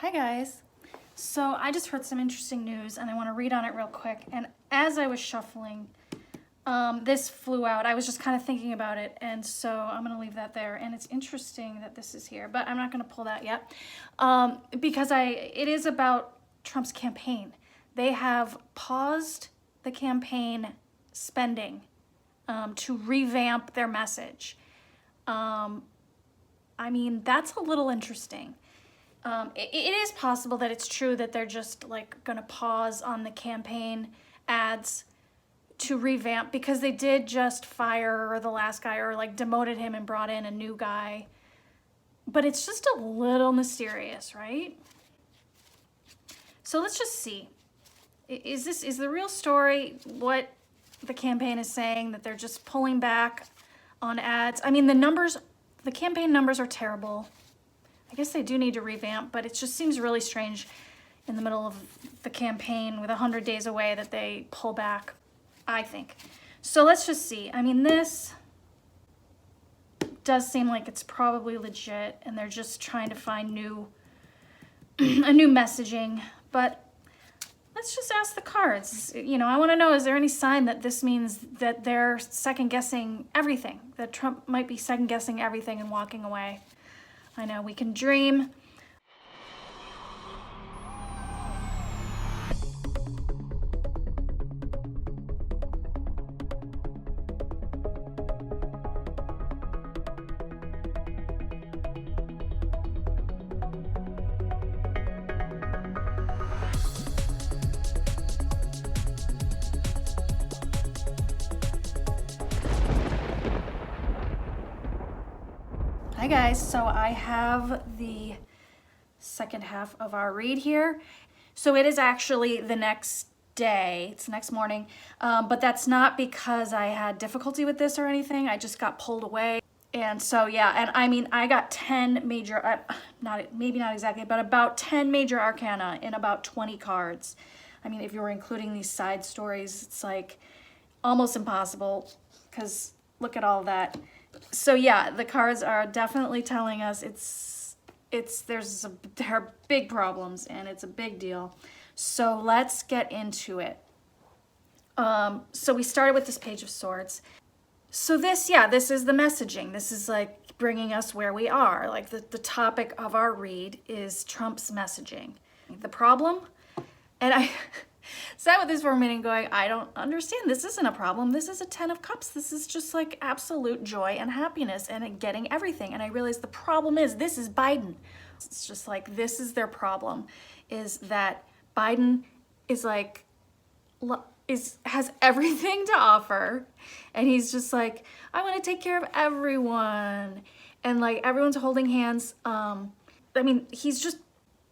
Hi guys. So I just heard some interesting news and I want to read on it real quick. And as I was shuffling, this flew out. I was just kind of thinking about it, and so I'm going to leave that there. And it's interesting that this is here, but I'm not going to pull that yet because it is about Trump's campaign. They have paused the campaign spending to revamp their message. I mean, that's a little interesting. It is possible that it's true that they're just like going to pause on the campaign ads to revamp, because they did just fire the last guy, or like demoted him and brought in a new guy. But it's just a little mysterious, right? So let's just see. Is the real story what the campaign is saying, that they're just pulling back on ads? I mean, the campaign numbers are terrible. I guess they do need to revamp, but it just seems really strange in the middle of the campaign with 100 days away that they pull back, I think. So let's just see. I mean, this does seem like it's probably legit and they're just trying to find a new messaging, but let's just ask the cards. You know, I want to know, is there any sign that this means that they're second guessing everything, that Trump might be second guessing everything and walking away? I know, we can dream. Hi guys, so I have the second half of our read here. So it is actually the next day, it's the next morning, but that's not because I had difficulty with this or anything. I just got pulled away. And so, yeah, and I mean, I got 10 major, maybe not exactly, but about 10 major arcana in about 20 cards. I mean, if you were including these side stories, it's like almost impossible, because look at all that. So yeah, the cards are definitely telling us there are big problems and it's a big deal. So let's get into it. So we started with this Page of Swords. So this is the messaging. This is like bringing us where we are. Like the topic of our read is Trump's messaging. The problem, and I sat with this for a minute going, I don't understand. This isn't a problem. This is a 10 of Cups. This is just like absolute joy and happiness and getting everything. And I realized the problem is, this is Biden. It's just like, this is their problem, is that Biden is like, has everything to offer. And he's just like, I want to take care of everyone. And like, everyone's holding hands. I mean, he's just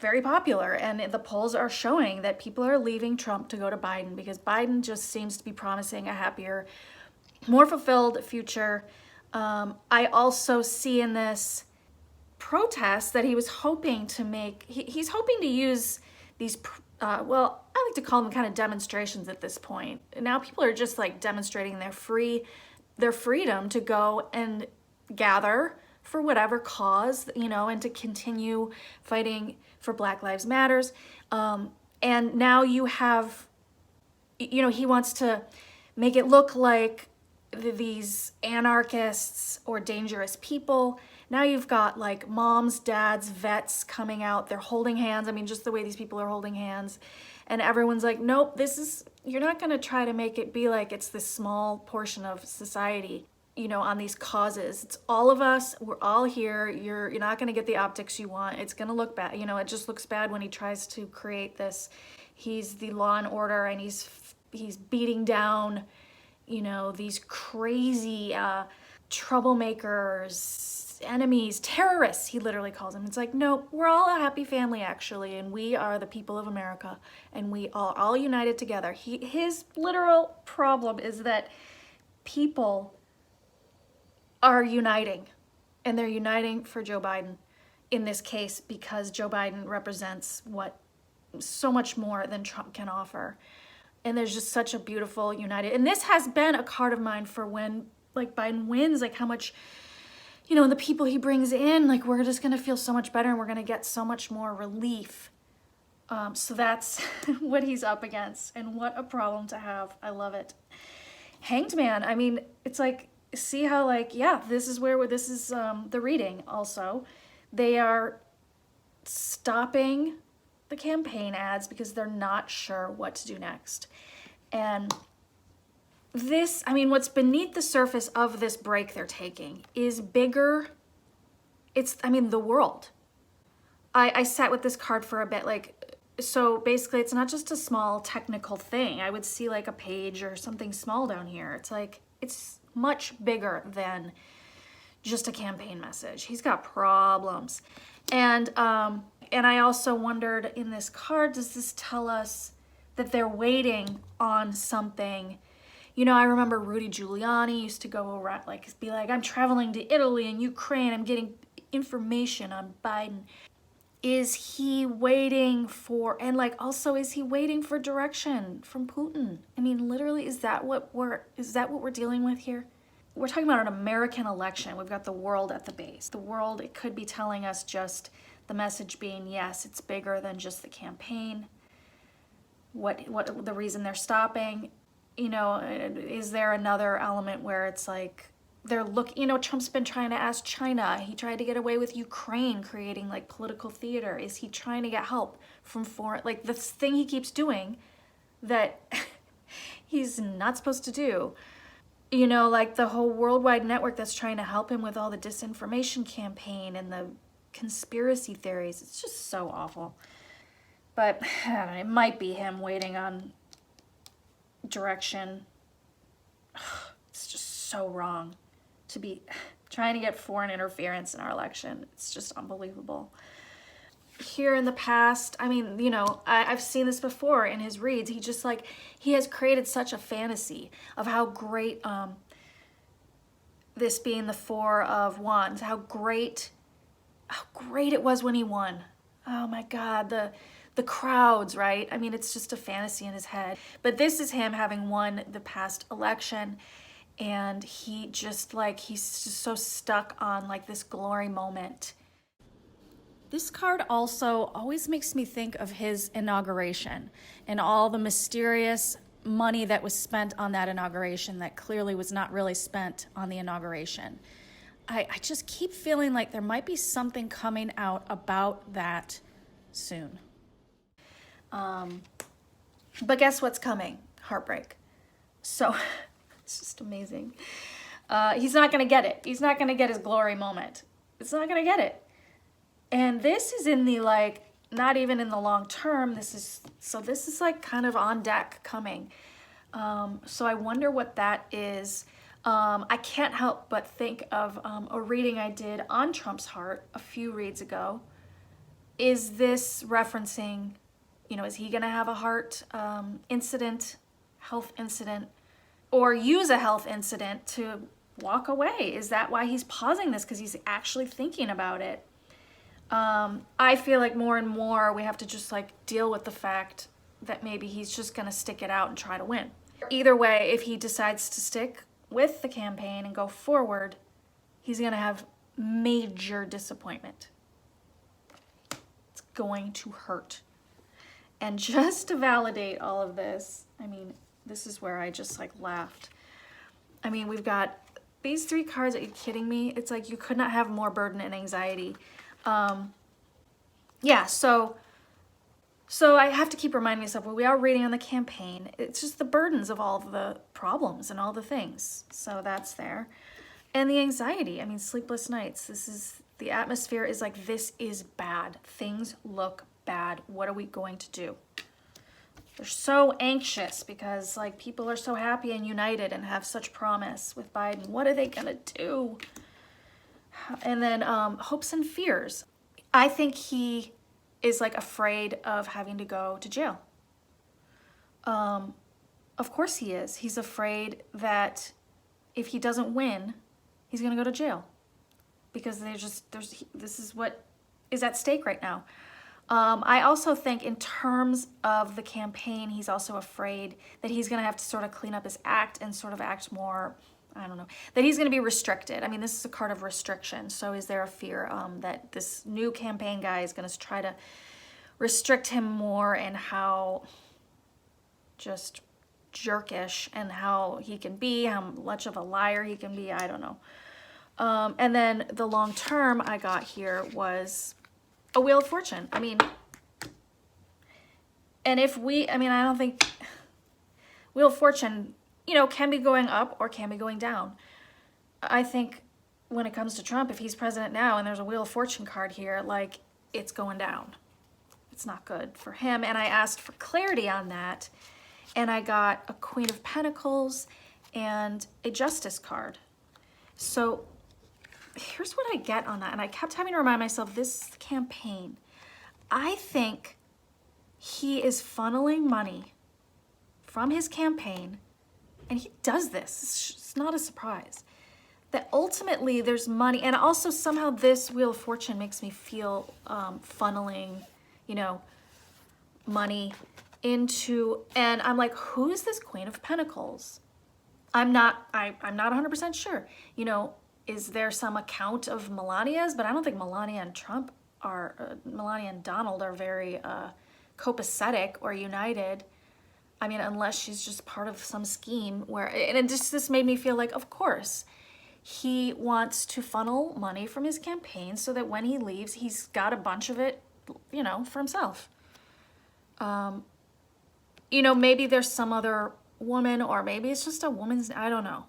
very popular, and the polls are showing that people are leaving Trump to go to Biden, because Biden just seems to be promising a happier, more fulfilled future. I also see in this protest that he was hoping to make, he's hoping to use these, well, I like to call them kind of demonstrations at this point. Now people are just like demonstrating their freedom to go and gather for whatever cause, you know, and to continue fighting for Black Lives Matters. And now you have, you know, he wants to make it look like these anarchists or dangerous people. Now you've got like moms, dads, vets coming out. They're holding hands. I mean, just the way these people are holding hands. And everyone's like, nope, you're not going to try to make it be like it's this small portion of society, you know, on these causes. It's all of us. We're all here. You're not going to get the optics you want. It's going to look bad. You know, it just looks bad when he tries to create this. He's the law and order, and he's beating down, you know, these crazy troublemakers, enemies, terrorists, he literally calls them. It's like, no, we're all a happy family, actually, and we are the people of America, and we are all united together. His literal problem is that people are uniting, and they're uniting for Joe Biden in this case, because Joe Biden represents what so much more than Trump can offer. And there's just such a beautiful united, and this has been a card of mine for when like Biden wins, like how much, you know, the people he brings in, like, we're just gonna feel so much better and we're gonna get so much more relief. So that's what he's up against, and what a problem to have. I love it. Hanged Man, I mean, it's like, see how, like, yeah, this is the reading also. They are stopping the campaign ads because they're not sure what to do next. And this, I mean, what's beneath the surface of this break they're taking is bigger. It's, I mean, the world. I sat with this card for a bit, like, so basically it's not just a small technical thing. I would see like a page or something small down here. It's like, it's much bigger than just a campaign message. He's got problems. And I also wondered in this card, does this tell us that they're waiting on something? You know, I remember Rudy Giuliani used to go around, like, be like, I'm traveling to Italy and Ukraine, I'm getting information on Biden. Is he waiting for, and like, also, is he waiting for direction from Putin? I mean, literally, is that what we're dealing with here? We're talking about an American election. We've got the world at the base. The world, it could be telling us just the message being, yes, it's bigger than just the campaign. What the reason they're stopping, you know, is there another element where it's like, they're you know, Trump's been trying to ask China. He tried to get away with Ukraine, creating like political theater. Is he trying to get help from foreign, like this thing he keeps doing that he's not supposed to do? You know, like the whole worldwide network that's trying to help him with all the disinformation campaign and the conspiracy theories. It's just so awful. But I don't know, it might be him waiting on direction. It's just so wrong to be trying to get foreign interference in our election. It's just unbelievable. Here in the past, I mean, you know, I've seen this before in his reads. He just like, he has created such a fantasy of how great, this being the Four of Wands, how great it was when he won. Oh my God, the crowds, right? I mean, it's just a fantasy in his head. But this is him having won the past election, and he just like, he's just so stuck on like this glory moment. This card also always makes me think of his inauguration and all the mysterious money that was spent on that inauguration that clearly was not really spent on the inauguration. I just keep feeling like there might be something coming out about that soon. But guess what's coming? Heartbreak. So it's just amazing. He's not going to get it. He's not going to get his glory moment. It's not going to get it. And this is in the, like, not even in the long term. This is like kind of on deck coming. So I wonder what that is. I can't help but think of a reading I did on Trump's heart a few reads ago. Is this referencing, you know, is he going to have a heart incident, health incident, or use a health incident to walk away? Is that why he's pausing this? Because he's actually thinking about it. I feel like more and more we have to just like deal with the fact that maybe he's just going to stick it out and try to win. Either way, if he decides to stick with the campaign and go forward, he's going to have major disappointment. It's going to hurt. And just to validate all of this, I mean, this is where I just like laughed. I mean, we've got these three cards. Are you kidding me? It's like you could not have more burden and anxiety. Yeah, so I have to keep reminding myself, well, we are reading on the campaign. It's just the burdens of all the problems and all the things. So that's there. And the anxiety, I mean, sleepless nights. The atmosphere is like, this is bad. Things look bad. What are we going to do? They're so anxious because like people are so happy and united and have such promise with Biden. What are they gonna do? And then hopes and fears. I think he is like afraid of having to go to jail. Of course he is. He's afraid that if he doesn't win, he's gonna go to jail because this is what is at stake right now. I also think in terms of the campaign, he's also afraid that he's gonna have to sort of clean up his act and sort of act more I don't know, that he's going to be restricted. I mean, this is a card of restriction. So is there a fear that this new campaign guy is going to try to restrict him more, and how just jerkish and how he can be, how much of a liar he can be? I don't know. And then the long term I got here was a Wheel of Fortune. I mean, and if we, I mean, I don't think Wheel of Fortune, you know, can be going up or can be going down. I think when it comes to Trump, if he's president now and there's a Wheel of Fortune card here, like, it's going down. It's not good for him. And I asked for clarity on that, and I got a Queen of Pentacles and a Justice card. So here's what I get on that. And I kept having to remind myself, this campaign, I think he is funneling money from his campaign, and he does this. It's not a surprise. That ultimately there's money, and also somehow this Wheel of Fortune makes me feel funneling, you know, money into, and I'm like, who is this Queen of Pentacles? I'm not 100% sure. You know, is there some account of Melania's? But I don't think Melania and Trump are, Melania and Donald are very copacetic or united. I mean, unless she's just part of some scheme where, and it just, this made me feel like, of course, he wants to funnel money from his campaign so that when he leaves, he's got a bunch of it, you know, for himself. You know, maybe there's some other woman, or maybe it's just a woman's, I don't know.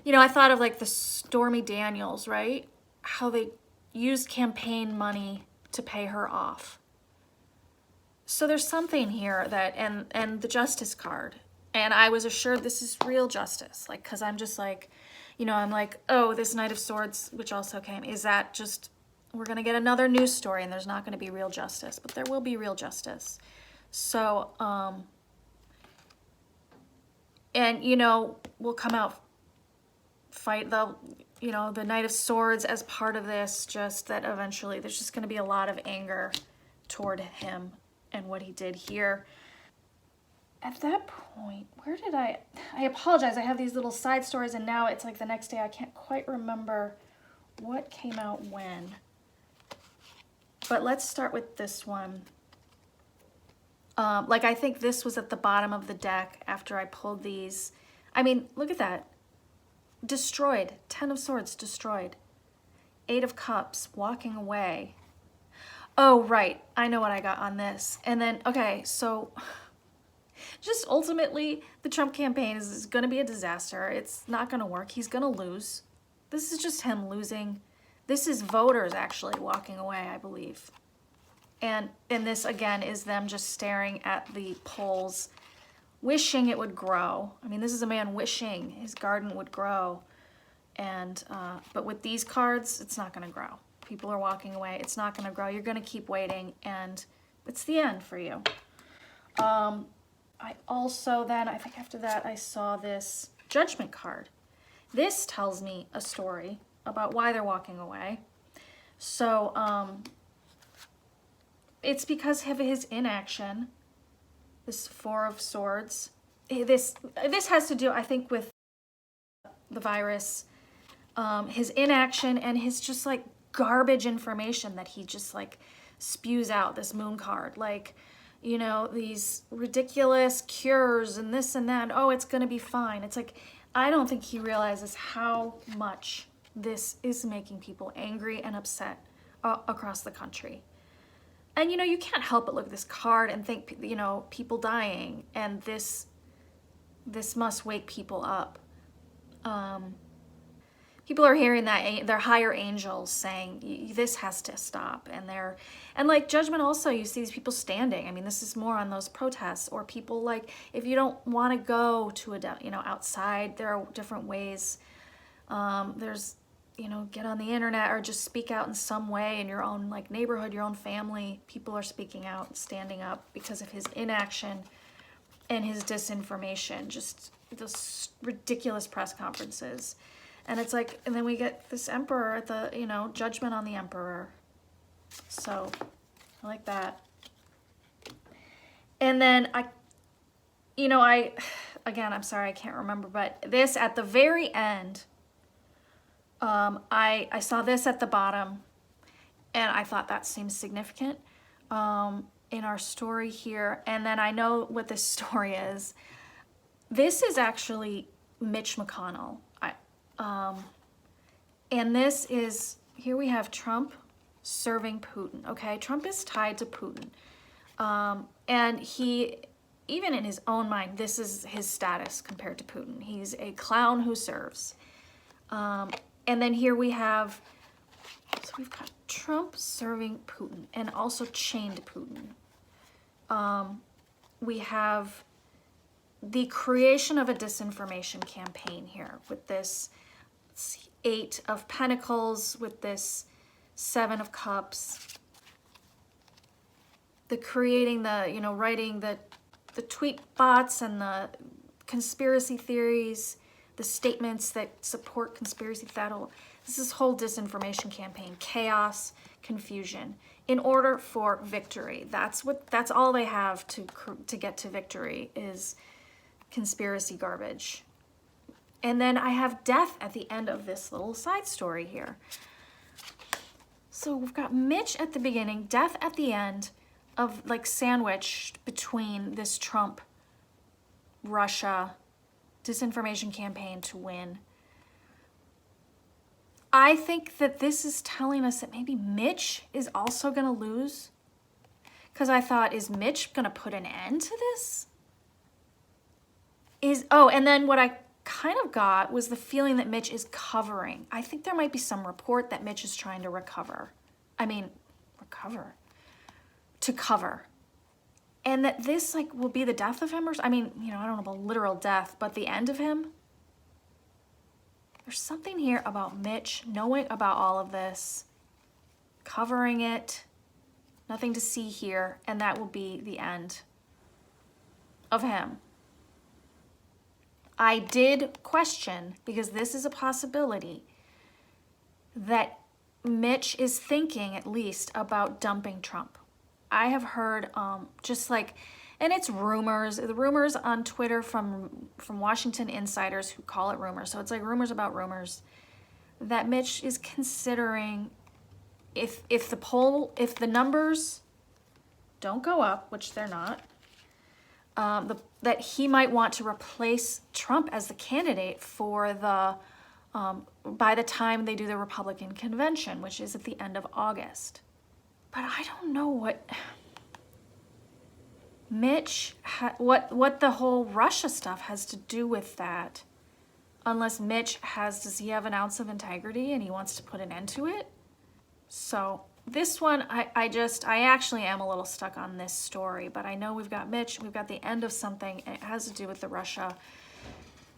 You know, I thought of like the Stormy Daniels, right? How they used campaign money to pay her off. So there's something here that, and the Justice card. And I was assured this is real justice. Like, cause I'm just like, you know, I'm like, oh, this Knight of Swords, which also came, is that just, we're gonna get another news story and there's not gonna be real justice, but there will be real justice. So, and you know, we'll come out, fight the, you know, the Knight of Swords as part of this, just that eventually there's just gonna be a lot of anger toward him and what he did here. At that point, where did I apologize, I have these little side stories, and now it's like the next day I can't quite remember what came out when. But let's start with this one. Like, I think this was at the bottom of the deck after I pulled these. I mean, look at that. Destroyed. 10 of Swords, destroyed. 8 of Cups, walking away. Oh, right. I know what I got on this. And then, okay, so just ultimately, the Trump campaign is going to be a disaster. It's not going to work. He's going to lose. This is just him losing. This is voters actually walking away, I believe. And this, again, is them just staring at the polls, wishing it would grow. I mean, this is a man wishing his garden would grow. And but with these cards, it's not going to grow. People are walking away. It's not going to grow. You're going to keep waiting, and it's the end for you. I also then, I think after that, I saw this Judgment card. This tells me a story about why they're walking away. So it's because of his inaction, this 4 of Swords. This has to do, I think, with the virus, his inaction and his just like garbage information that he just like spews out, this Moon card. Like, you know, these ridiculous cures and this and that. Oh, it's going to be fine. It's like, I don't think he realizes how much this is making people angry and upset across the country. And, you know, you can't help but look at this card and think, you know, people dying, and this must wake people up. People are hearing that their higher angels saying this has to stop, and like Judgment also, you see these people standing. I mean, this is more on those protests, or people like, if you don't want to go to a, you know, outside, there are different ways. There's, you know, get on the internet or just speak out in some way in your own like neighborhood, your own family. People are speaking out, standing up because of his inaction and his disinformation, just those ridiculous press conferences. And it's like, and then we get this emperor at the, you know, Judgment on the emperor. So I like that. And then I again, I'm sorry, I can't remember, but this at the very end, I saw this at the bottom, and I thought that seems significant in our story here. And then I know what this story is. This is actually Mitch McConnell. And this is, here we have Trump serving Putin, okay? Trump is tied to Putin. And he, even in his own mind, this is his status compared to Putin. He's a clown who serves. And then here we have, so we've got Trump serving Putin and also chained to Putin. We have the creation of a disinformation campaign here with this 8 of Pentacles, with this 7 of Cups. The creating the, you know, writing the tweet bots and the conspiracy theories, the statements that support conspiracy theory. This is whole disinformation campaign, chaos, confusion, in order for victory. That's all they have to get to victory is conspiracy garbage. And then I have death at the end of this little side story here. So we've got Mitch at the beginning, death at the end, of like sandwiched between this Trump, Russia, disinformation campaign to win. I think that this is telling us that maybe Mitch is also gonna lose. Because I thought, is Mitch gonna put an end to this? And then what I kind of got was the feeling that Mitch is covering. I think there might be some report that Mitch is trying to recover. To cover. And that this like will be the death of him, or I mean, you know, I don't know about literal death, but the end of him. There's something here about Mitch knowing about all of this, covering it, nothing to see here, and that will be the end of him. I did question, because this is a possibility, that Mitch is thinking at least about dumping Trump. I have heard just like, and it's rumors, the rumors on Twitter from Washington insiders who call it rumors. So it's like rumors about rumors that Mitch is considering if the numbers don't go up, which they're not, that he might want to replace Trump as the candidate for the, by the time they do the Republican convention, which is at the end of August. But I don't know what Mitch, what the whole Russia stuff has to do with that. Unless Mitch does he have an ounce of integrity and he wants to put an end to it? So this one, I actually am a little stuck on this story, but I know we've got Mitch, we've got the end of something, and it has to do with the Russia,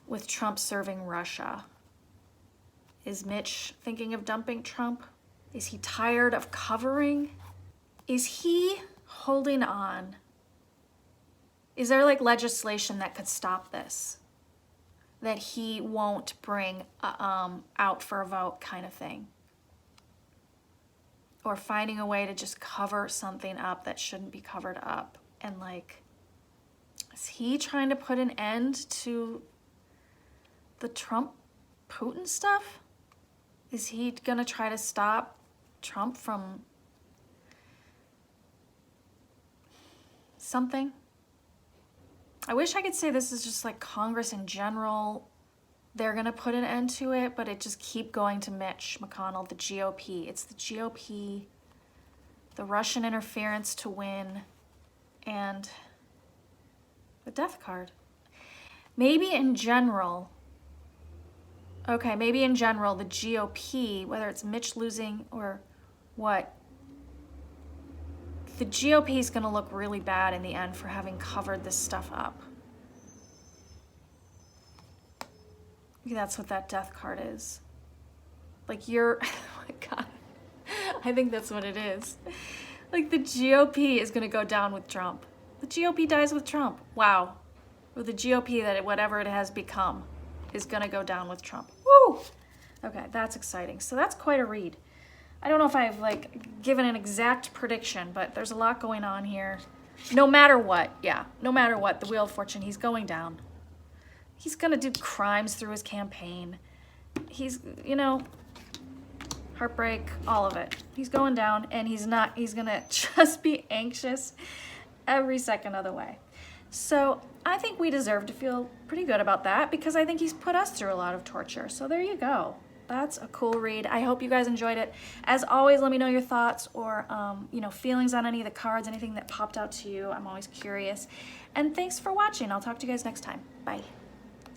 with Trump serving Russia. Is Mitch thinking of dumping Trump? Is he tired of covering? Is he holding on? Is there like legislation that could stop this? That he won't bring out for a vote kind of thing? Or finding a way to just cover something up that shouldn't be covered up? And like, is he trying to put an end to the Trump-Putin stuff? Is he gonna try to stop Trump from something? I wish I could say this is just like Congress in general. They're gonna put an end to it, but it just keep going to Mitch McConnell, the GOP. It's the GOP, the Russian interference to win, and the death card. Maybe in general, okay, maybe in general, the GOP, whether it's Mitch losing or what, the GOP is going to look really bad in the end for having covered this stuff up. That's what that death card is. Like oh my God. I think that's what it is. Like the GOP is going to go down with Trump. The GOP dies with Trump. Wow. Or the GOP, that whatever it has become, is going to go down with Trump. Woo! Okay, that's exciting. So that's quite a read. I don't know if I've like given an exact prediction, but there's a lot going on here. No matter what, the Wheel of Fortune, he's going down. He's gonna do crimes through his campaign. He's, you know, heartbreak, all of it. He's going down, and he's gonna just be anxious every second of the way. So I think we deserve to feel pretty good about that, because I think he's put us through a lot of torture. So there you go. That's a cool read. I hope you guys enjoyed it. As always, let me know your thoughts or you know, feelings on any of the cards, anything that popped out to you. I'm always curious. And thanks for watching. I'll talk to you guys next time. Bye.